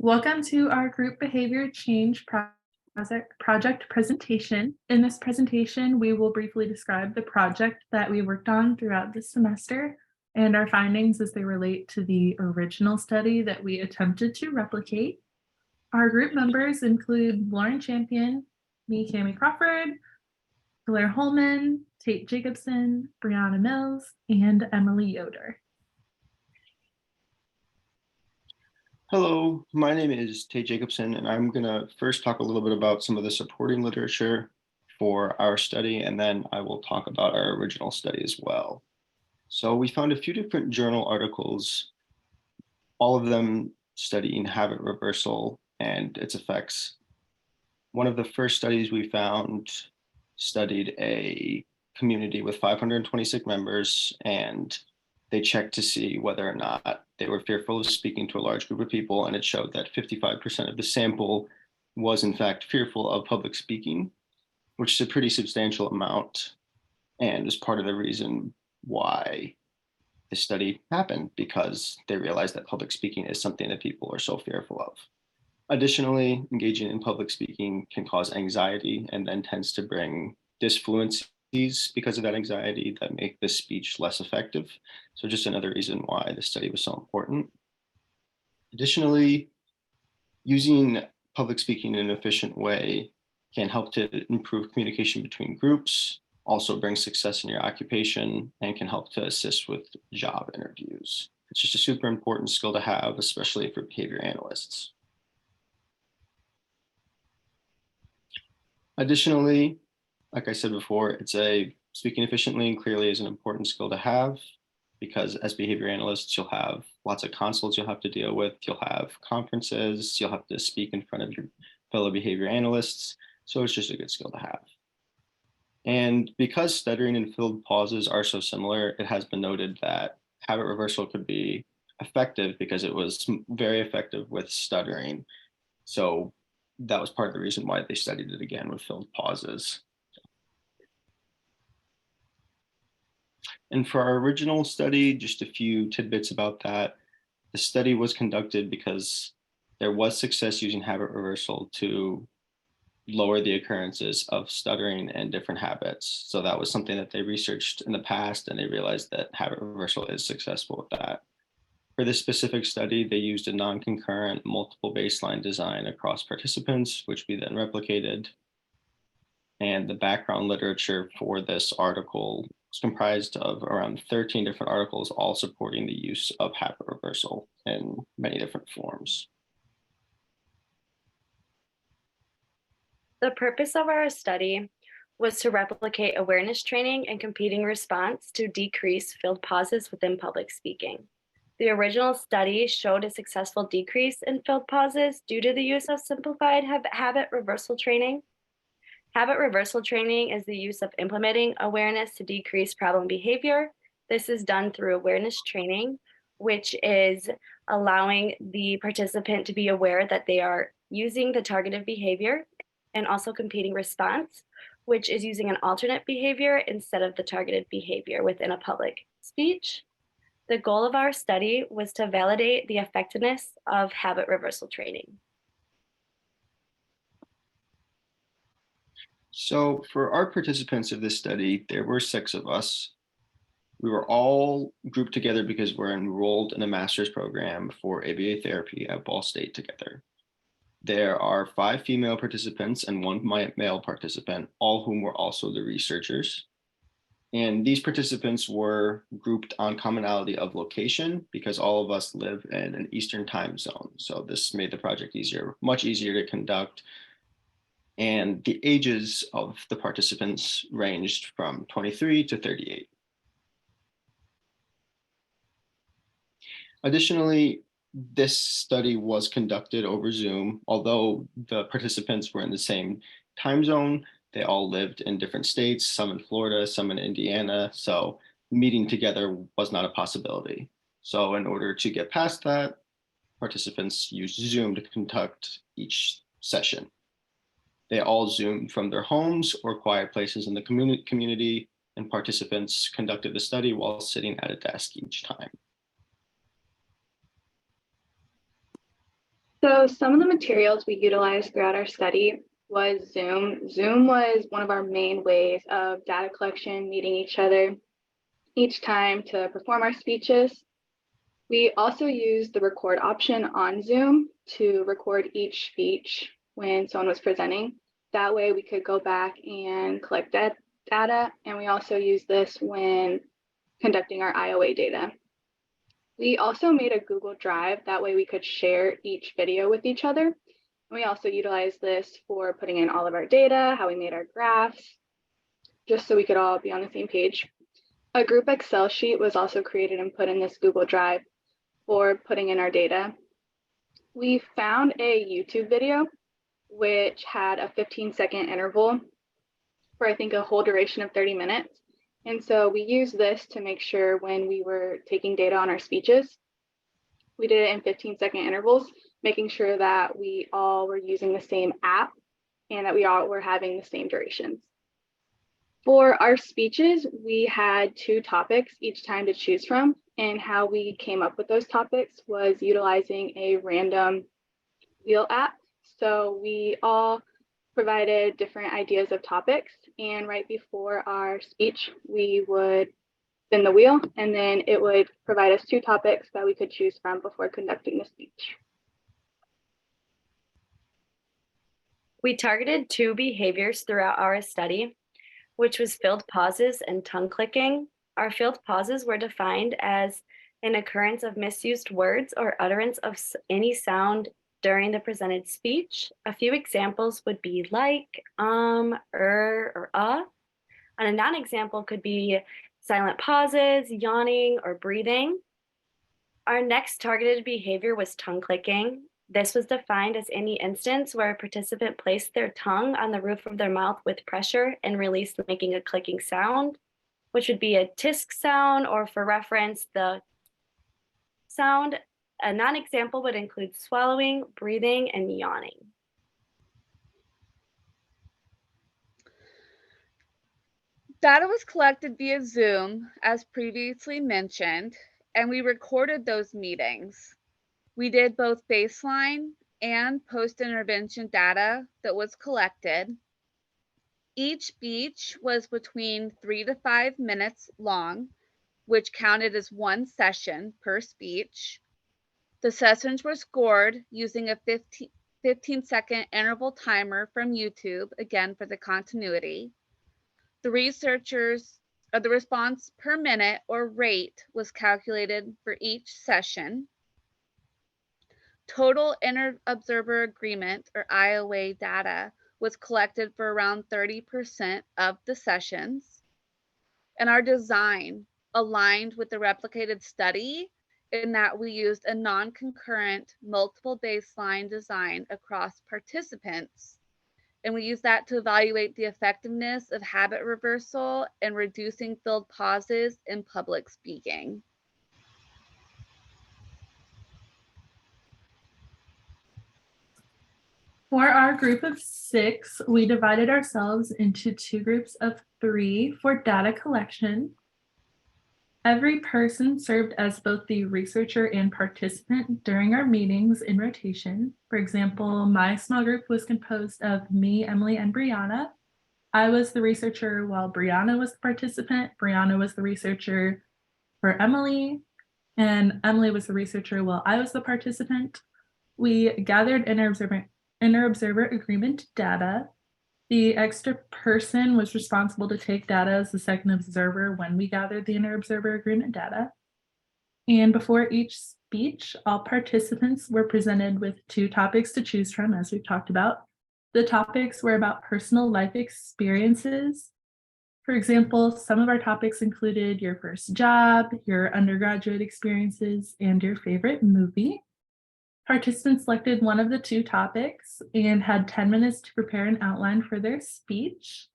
Welcome to our group behavior change project presentation. In this presentation, we will briefly describe the project that we worked on throughout this semester and our findings as they relate to the original study that we attempted to replicate. Our group members include Lauren Champion, me, Cami Crawford, Claire Holman, Tate Jacobson, Brianna Mills, and Emily Yoder. Hello, my name is Tate Jacobson, and I'm going to first talk a little bit about some of the supporting literature for our study, and then I will talk about our original study as well. So we found a few different journal articles, all of them studying habit reversal and its effects. One of the first studies we found studied a community with 526 members, and they checked to see whether or not they were fearful of speaking to a large group of people, and it showed that 55% of the sample was in fact fearful of public speaking, which is a pretty substantial amount and is part of the reason why this study happened, because they realized that public speaking is something that people are so fearful of. Additionally, engaging in public speaking can cause anxiety and then tends to bring disfluencies because of that anxiety that make the speech less effective. So just another reason why this study was so important. Additionally, using public speaking in an efficient way can help to improve communication between groups, also bring success in your occupation, and can help to assist with job interviews. It's just a super important skill to have, especially for behavior analysts. Additionally, like I said before, speaking efficiently and clearly is an important skill to have, because as behavior analysts, you'll have lots of consults you'll have to deal with. You'll have conferences, you'll have to speak in front of your fellow behavior analysts. So it's just a good skill to have. And because stuttering and filled pauses are so similar, it has been noted that habit reversal could be effective because it was very effective with stuttering. So that was part of the reason why they studied it again with filled pauses. And for our original study, just a few tidbits about that. The study was conducted because there was success using habit reversal to lower the occurrences of stuttering and different habits. So that was something that they researched in the past, and they realized that habit reversal is successful with that. For this specific study, they used a non-concurrent multiple baseline design across participants, which we then replicated. And the background literature for this article is comprised of around 13 different articles, all supporting the use of habit reversal in many different forms. The purpose of our study was to replicate awareness training and competing response to decrease filled pauses within public speaking. The original study showed a successful decrease in filled pauses due to the use of simplified habit reversal training. Habit reversal training is the use of implementing awareness to decrease problem behavior. This is done through awareness training, which is allowing the participant to be aware that they are using the targeted behavior, and also competing response, which is using an alternate behavior instead of the targeted behavior within a public speech. The goal of our study was to validate the effectiveness of habit reversal training. So for our participants of this study, there were 6 of us. We were all grouped together because we're enrolled in a master's program for ABA therapy at Ball State together. There are 5 female participants and 1 male participant, all whom were also the researchers. And these participants were grouped on commonality of location because all of us live in an Eastern time zone. So this made the project easier, much easier to conduct. And the ages of the participants ranged from 23 to 38. Additionally, this study was conducted over Zoom. Although the participants were in the same time zone, they all lived in different states, some in Florida, some in Indiana. So meeting together was not a possibility. So in order to get past that, participants used Zoom to conduct each session. They all Zoomed from their homes or quiet places in the community, and participants conducted the study while sitting at a desk each time. So some of the materials we utilized throughout our study was Zoom. Zoom was one of our main ways of data collection, meeting each other each time to perform our speeches. We also used the record option on Zoom to record each speech when someone was presenting. That way we could go back and collect that data. And we also use this when conducting our IOA data. We also made a Google Drive. That way we could share each video with each other. And we also utilized this for putting in all of our data, how we made our graphs, just so we could all be on the same page. A group Excel sheet was also created and put in this Google Drive for putting in our data. We found a YouTube video which had a 15-second interval for I think a whole duration of 30 minutes. And so we used this to make sure when we were taking data on our speeches, we did it in 15-second intervals, making sure that we all were using the same app and that we all were having the same durations. For our speeches, we had 2 topics each time to choose from, and how we came up with those topics was utilizing a random wheel app. So we all provided different ideas of topics, and right before our speech, we would spin the wheel, and then it would provide us 2 topics that we could choose from before conducting the speech. We targeted 2 behaviors throughout our study, which was filled pauses and tongue clicking. Our filled pauses were defined as an occurrence of misused words or utterance of any sound during the presented speech. A few examples would be like, or and a non-example could be silent pauses, yawning, or breathing. Our next targeted behavior was tongue clicking. This was defined as any instance where a participant placed their tongue on the roof of their mouth with pressure and released, making a clicking sound, which would be a tisk sound, or for reference, the sound. A non-example would include swallowing, breathing, and yawning. Data was collected via Zoom, as previously mentioned, and we recorded those meetings. We did both baseline and post-intervention data that was collected. Each speech was between 3 to 5 minutes long, which counted as 1 session per speech. The sessions were scored using a 15-second interval timer from YouTube, again for the continuity. The response per minute or rate was calculated for each session. Total inter-observer agreement, or IOA data, was collected for around 30% of the sessions. And our design aligned with the replicated study in that we used a non-concurrent multiple baseline design across participants. And we used that to evaluate the effectiveness of habit reversal and reducing filled pauses in public speaking. For our group of 6, we divided ourselves into 2 groups of 3 for data collection. Every person served as both the researcher and participant during our meetings in rotation. For example, my small group was composed of me, Emily, and Brianna. I was the researcher while Brianna was the participant. Brianna was the researcher for Emily, and Emily was the researcher while I was the participant. We gathered inter-observer agreement data. The extra person was responsible to take data as the second observer when we gathered the inter-observer agreement data. And before each speech, all participants were presented with 2 topics to choose from, as we've talked about. The topics were about personal life experiences. For example, some of our topics included your first job, your undergraduate experiences, and your favorite movie. Participants selected one of the 2 topics and had 10 minutes to prepare an outline for their speech.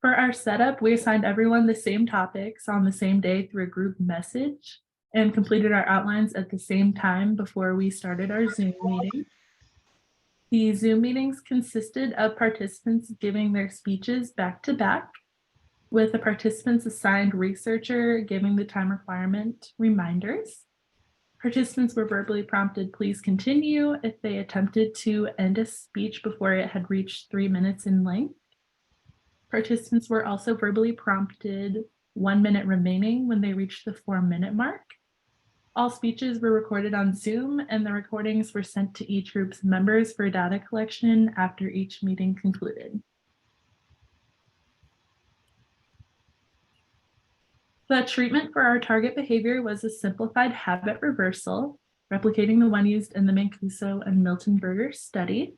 For our setup, we assigned everyone the same topics on the same day through a group message and completed our outlines at the same time before we started our Zoom meeting. The Zoom meetings consisted of participants giving their speeches back to back, with the participants assigned researcher giving the time requirement reminders. Participants were verbally prompted, please continue, if they attempted to end a speech before it had reached 3 minutes in length. Participants were also verbally prompted 1 minute remaining when they reached the 4-minute mark. All speeches were recorded on Zoom, and the recordings were sent to each group's members for data collection after each meeting concluded. The treatment for our target behavior was a simplified habit reversal, replicating the one used in the Mancuso and Miltenberger study.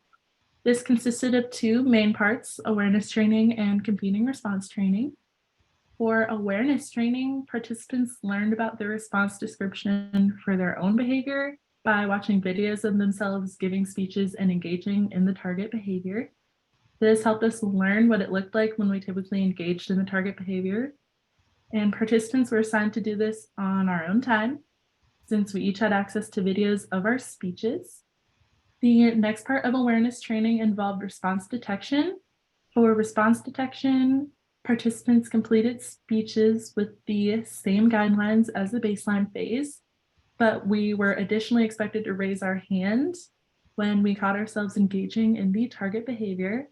This consisted of 2 main parts, awareness training and competing response training. For awareness training, participants learned about the response description for their own behavior by watching videos of themselves giving speeches and engaging in the target behavior. This helped us learn what it looked like when we typically engaged in the target behavior. And participants were assigned to do this on our own time, since we each had access to videos of our speeches. The next part of awareness training involved response detection. For response detection, participants completed speeches with the same guidelines as the baseline phase, but we were additionally expected to raise our hand when we caught ourselves engaging in the target behavior.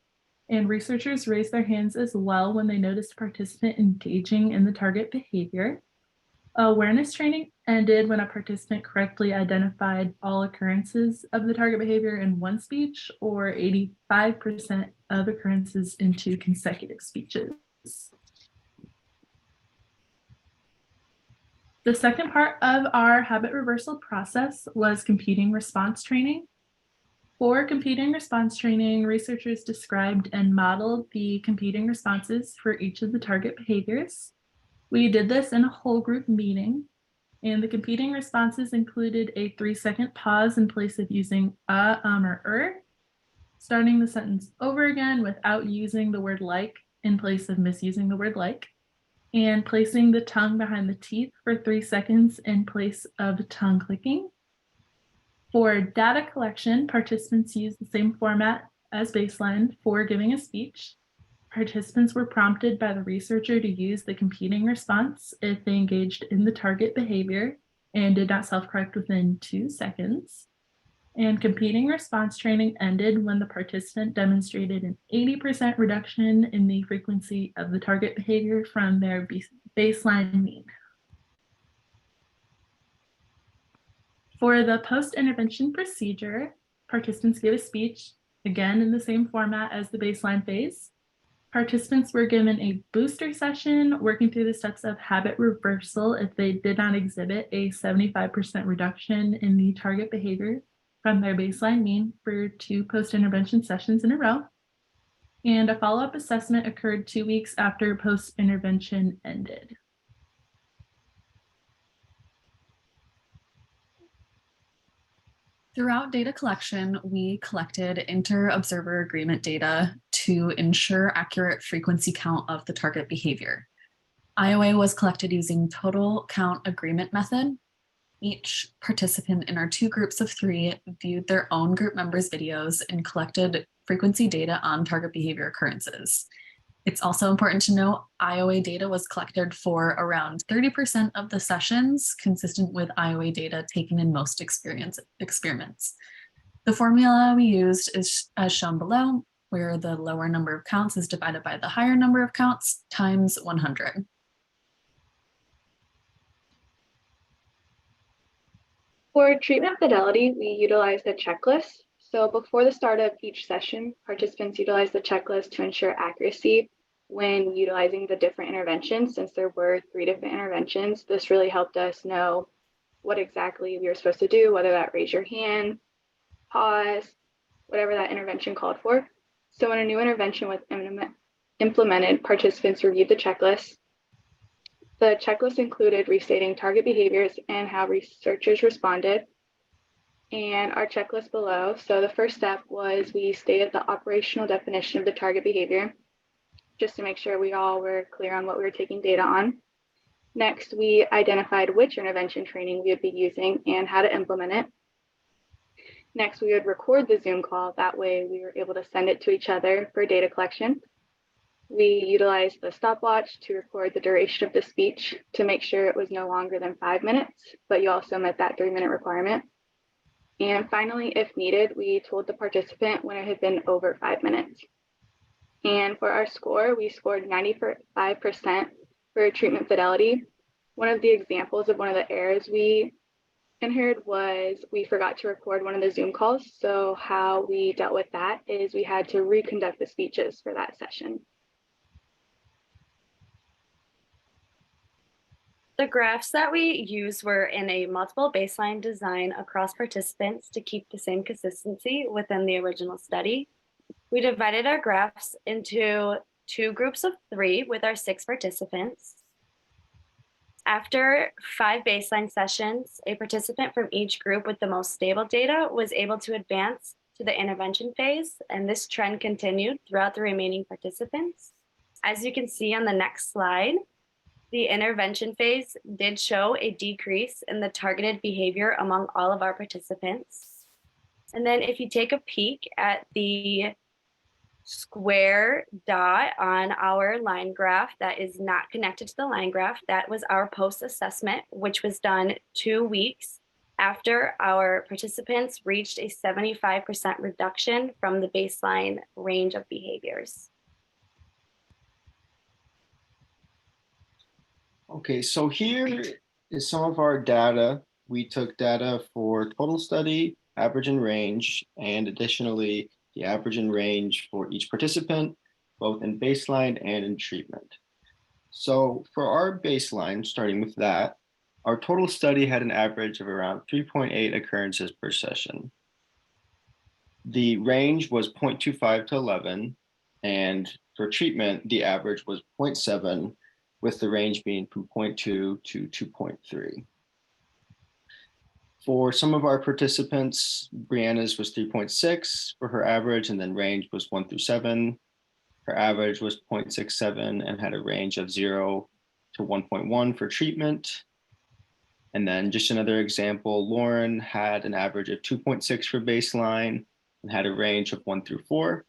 And researchers raised their hands as well when they noticed a participant engaging in the target behavior. Awareness training ended when a participant correctly identified all occurrences of the target behavior in one speech, or 85% of occurrences in 2 consecutive speeches. The second part of our habit reversal process was competing response training. For competing response training, researchers described and modeled the competing responses for each of the target behaviors. We did this in a whole group meeting, and the competing responses included a 3-second pause in place of using or, starting the sentence over again without using the word like in place of misusing the word like, and placing the tongue behind the teeth for 3 seconds in place of tongue clicking. For data collection, participants used the same format as baseline for giving a speech. Participants were prompted by the researcher to use the competing response if they engaged in the target behavior and did not self-correct within 2 seconds. And competing response training ended when the participant demonstrated an 80% reduction in the frequency of the target behavior from their baseline mean. For the post-intervention procedure, participants gave a speech, again in the same format as the baseline phase. Participants were given a booster session, working through the steps of habit reversal if they did not exhibit a 75% reduction in the target behavior from their baseline mean for 2 post-intervention sessions in a row. And a follow-up assessment occurred 2 weeks after post-intervention ended. Throughout data collection, we collected inter-observer agreement data to ensure accurate frequency count of the target behavior. IOA was collected using total count agreement method. Each participant in our 2 groups of 3 viewed their own group members' videos and collected frequency data on target behavior occurrences. It's also important to note IOA data was collected for around 30% of the sessions, consistent with IOA data taken in most experiments. The formula we used is as shown below, where the lower number of counts is divided by the higher number of counts times 100. For treatment fidelity, we utilized a checklist. So before the start of each session, participants utilized the checklist to ensure accuracy when utilizing the different interventions. Since there were 3 different interventions, this really helped us know what exactly we were supposed to do, whether that raise your hand, pause, whatever that intervention called for. So when a new intervention was implemented, participants reviewed the checklist. The checklist included restating target behaviors and how researchers responded. And our checklist below. So the first step was we stated the operational definition of the target behavior, just to make sure we all were clear on what we were taking data on. Next, we identified which intervention training we would be using and how to implement it. Next, we would record the Zoom call. That way we were able to send it to each other for data collection. We utilized the stopwatch to record the duration of the speech to make sure it was no longer than 5 minutes, but you also met that 3-minute requirement. And finally, if needed, we told the participant when it had been over 5 minutes. And for our score, we scored 95% for treatment fidelity. One of the examples of one of the errors we inherited was we forgot to record one of the Zoom calls. So how we dealt with that is we had to reconduct the speeches for that session. The graphs that we used were in a multiple baseline design across participants to keep the same consistency within the original study. We divided our graphs into 2 groups of 3 with our 6 participants. After 5 baseline sessions, a participant from each group with the most stable data was able to advance to the intervention phase, and this trend continued throughout the remaining participants. As you can see on the next slide, the intervention phase did show a decrease in the targeted behavior among all of our participants. And then if you take a peek at the square dot on our line graph that is not connected to the line graph, that was our post-assessment, which was done 2 weeks after our participants reached a 75% reduction from the baseline range of behaviors. Okay, so here is some of our data. We took data for total study, average and range, and additionally, the average and range for each participant, both in baseline and in treatment. So for our baseline, starting with that, our total study had an average of around 3.8 occurrences per session. The range was 0.25 to 11, and for treatment, the average was 0.7, with the range being from 0.2 to 2.3. For some of our participants, Brianna's was 3.6 for her average, and then range was 1 through 7. Her average was 0.67 and had a range of 0 to 1.1 for treatment. And then just another example, Lauren had an average of 2.6 for baseline and had a range of 1 through 4.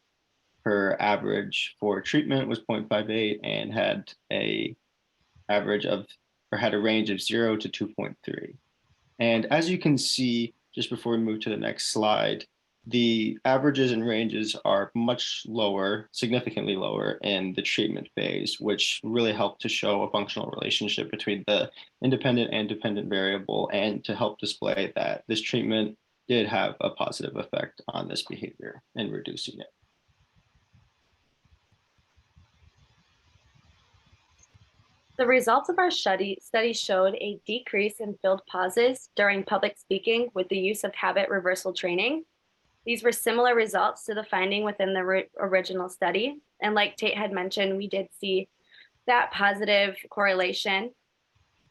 Her average for treatment was 0.58 and had a average of, or had a range of 0 to 2.3. And as you can see, just before we move to the next slide, the averages and ranges are much lower, significantly lower in the treatment phase, which really helped to show a functional relationship between the independent and dependent variable, and to help display that this treatment did have a positive effect on this behavior and reducing it. The results of our study showed a decrease in filled pauses during public speaking with the use of habit reversal training. These were similar results to the finding within the original study. And like Tate had mentioned, we did see that positive correlation.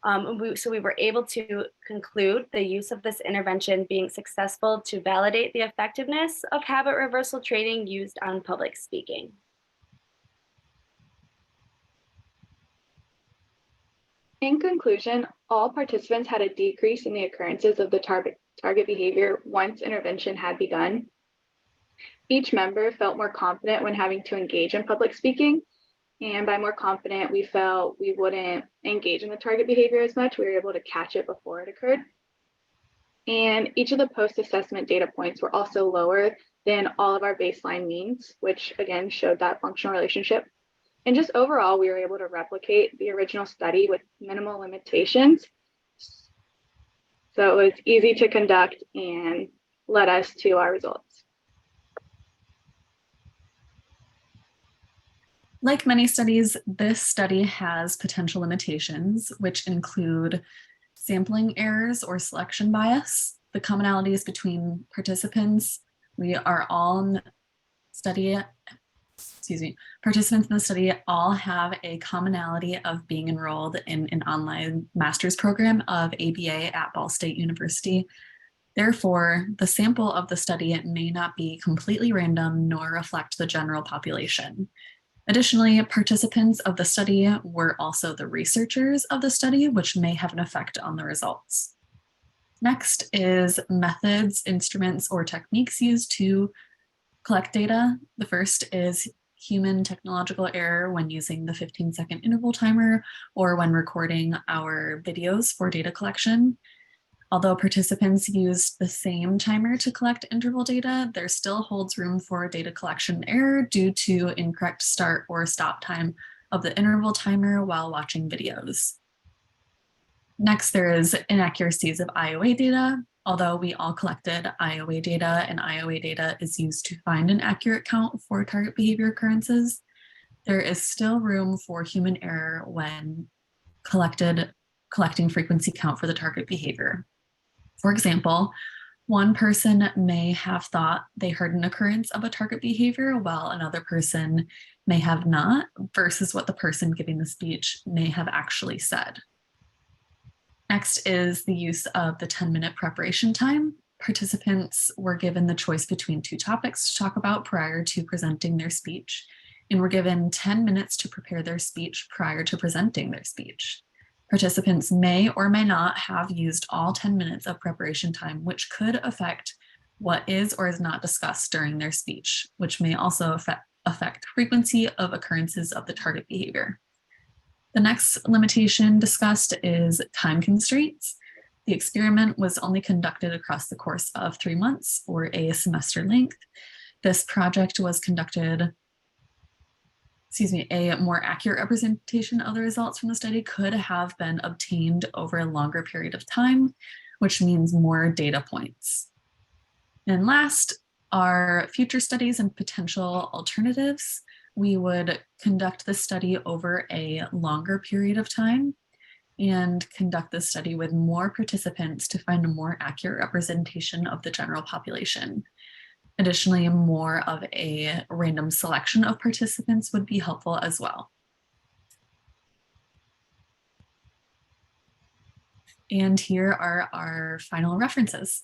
So we were able to conclude the use of this intervention being successful to validate the effectiveness of habit reversal training used on public speaking. In conclusion, all participants had a decrease in the occurrences of the target behavior once intervention had begun. Each member felt more confident when having to engage in public speaking. And by more confident, we felt we wouldn't engage in the target behavior as much. We were able to catch it before it occurred. And each of the post-assessment data points were also lower than all of our baseline means, which again showed that functional relationship. And just overall, we were able to replicate the original study with minimal limitations. So it was easy to conduct and led us to our results. Like many studies, this study has potential limitations, which include sampling errors or selection bias, the commonalities between participants. We are all in study, participants in the study all have a commonality of being enrolled in an online master's program of ABA at Ball State University. Therefore, the sample of the study may not be completely random nor reflect the general population. Additionally, participants of the study were also the researchers of the study, which may have an effect on the results. Next is methods, instruments, or techniques used to collect data. The first is human technological error when using the 15-second interval timer or when recording our videos for data collection. Although participants used the same timer to collect interval data, there still holds room for data collection error due to incorrect start or stop time of the interval timer while watching videos. Next, there is inaccuracies of IOA data. Although we all collected IOA data and IOA data is used to find an accurate count for target behavior occurrences, there is still room for human error when collecting frequency count for the target behavior. For example, one person may have thought they heard an occurrence of a target behavior while another person may have not, versus what the person giving the speech may have actually said. Next is the use of the 10-minute preparation time. Participants were given the choice between two topics to talk about prior to presenting their speech, and were given 10 minutes to prepare their speech prior to presenting their speech. Participants may or may not have used all 10 minutes of preparation time, which could affect what is or is not discussed during their speech, which may also affect frequency of occurrences of the target behavior. The next limitation discussed is time constraints. The experiment was only conducted across the course of 3 months or a semester length. This project was conducted, a more accurate representation of the results from the study could have been obtained over a longer period of time, which means more data points. And last are future studies and potential alternatives. We would conduct the study over a longer period of time and conduct the study with more participants to find a more accurate representation of the general population. Additionally, more of a random selection of participants would be helpful as well. And here are our final references.